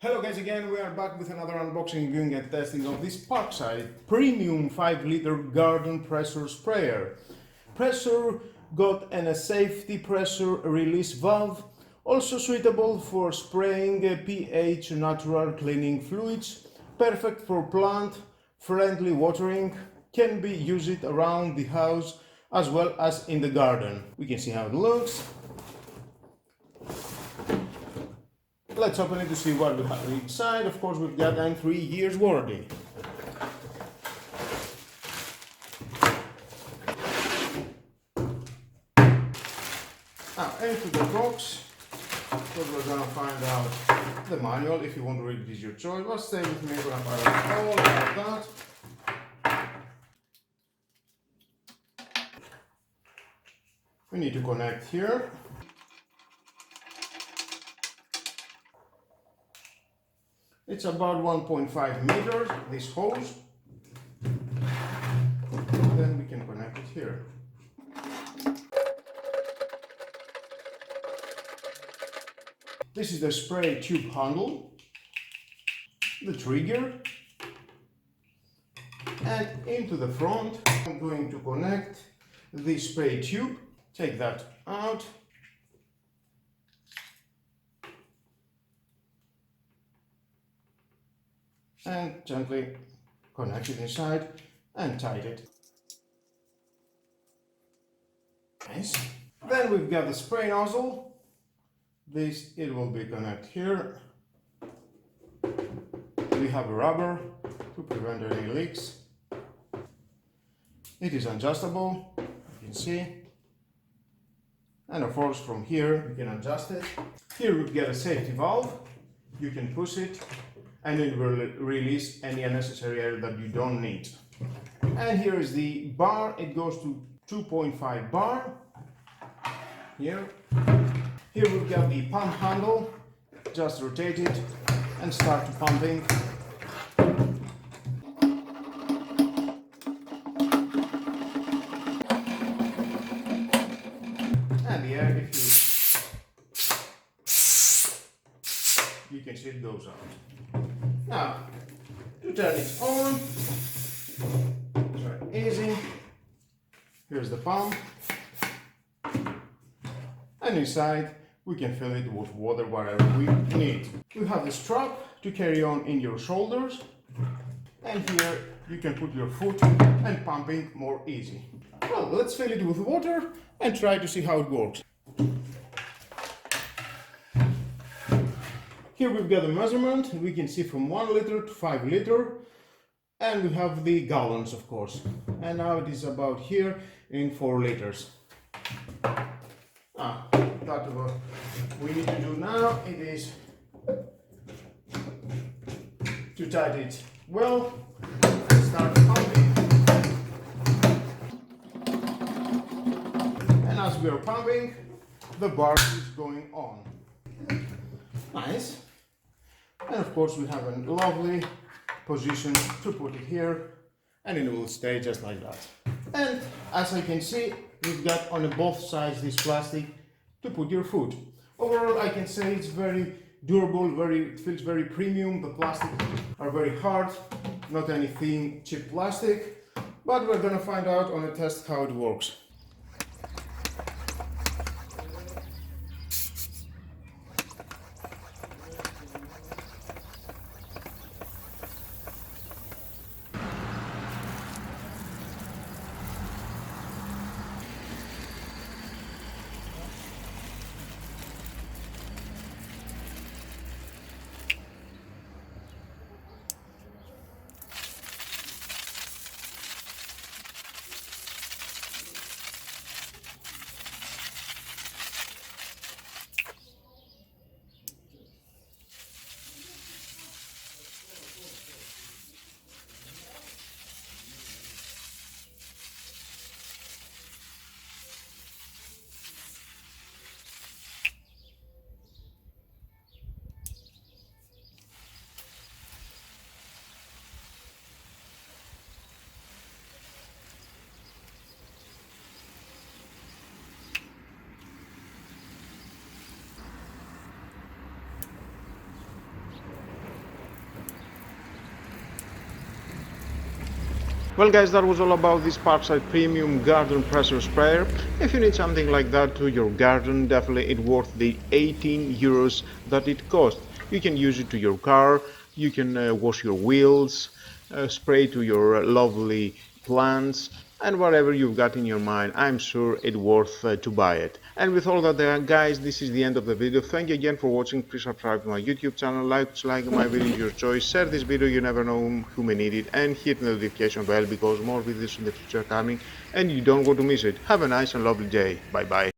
Hello guys, again we are back with another unboxing, viewing and testing of this Parkside premium 5-liter garden pressure sprayer. Pressure got a safety pressure release valve, also suitable for spraying pH natural cleaning fluids, perfect for plant friendly watering, can be used around the house as well as in the garden. We can see how it looks. Let's open it to see what we have inside. Of course, we've got a 3 years warranty. Now, into the box, because we're gonna find out the manual. If you want to read it, is your choice. But stay with me, we're gonna find out all about that. We need to connect here. It's about 1.5 meters, this hose. Then we can connect it here. This is the spray tube handle, the trigger, and into the front I'm going to connect the spray tube. Take that out. And gently connect it inside and tight it. Nice. Then we've got the spray nozzle. It will be connected here. We have a rubber to prevent any leaks. It is adjustable, you can see. And of course from here you can adjust it. Here we've got a safety valve. You can push it and it will release any unnecessary air that you don't need. And here is the bar. It goes to 2.5 bar. Here we've got the pump handle. Just rotate it and start pumping. And the air, if you can see it goes out. Now, to turn it on, it's very easy. Here's the pump, and inside we can fill it with water, whatever we need. We have the strap to carry on in your shoulders, and here you can put your foot and pumping more easy. Well, let's fill it with water and try to see how it works. Here we've got the measurement. We can see from 1 liter to 5 liter, and we have the gallons, of course. And now it is about here in 4 liters. That what we need to do now, it is to tighten it well and start pumping. And as we are pumping, the bar is going on. Nice. And of course we have a lovely position to put it here, and it will stay just like that. And as I can see, we've got on both sides this plastic to put your foot. Overall, I can say it's very durable, it feels very premium. The plastics are very hard, not any thin, cheap plastic, but we're gonna find out on a test how it works. Well guys, that was all about this Parkside Premium Garden Pressure Sprayer. If you need something like that to your garden, definitely it's worth the 18 euros that it costs. You can use it to your car, you can wash your wheels, spray to your lovely plants, and whatever you've got in your mind, I'm sure it's worth to buy it. And with all that there, guys, this is the end of the video. Thank you again for watching. Please subscribe to my YouTube channel, like my video, your choice, share this video, you never know who may need it, and hit the notification bell because more videos in the future are coming and you don't want to miss it. Have a nice and lovely day. Bye bye.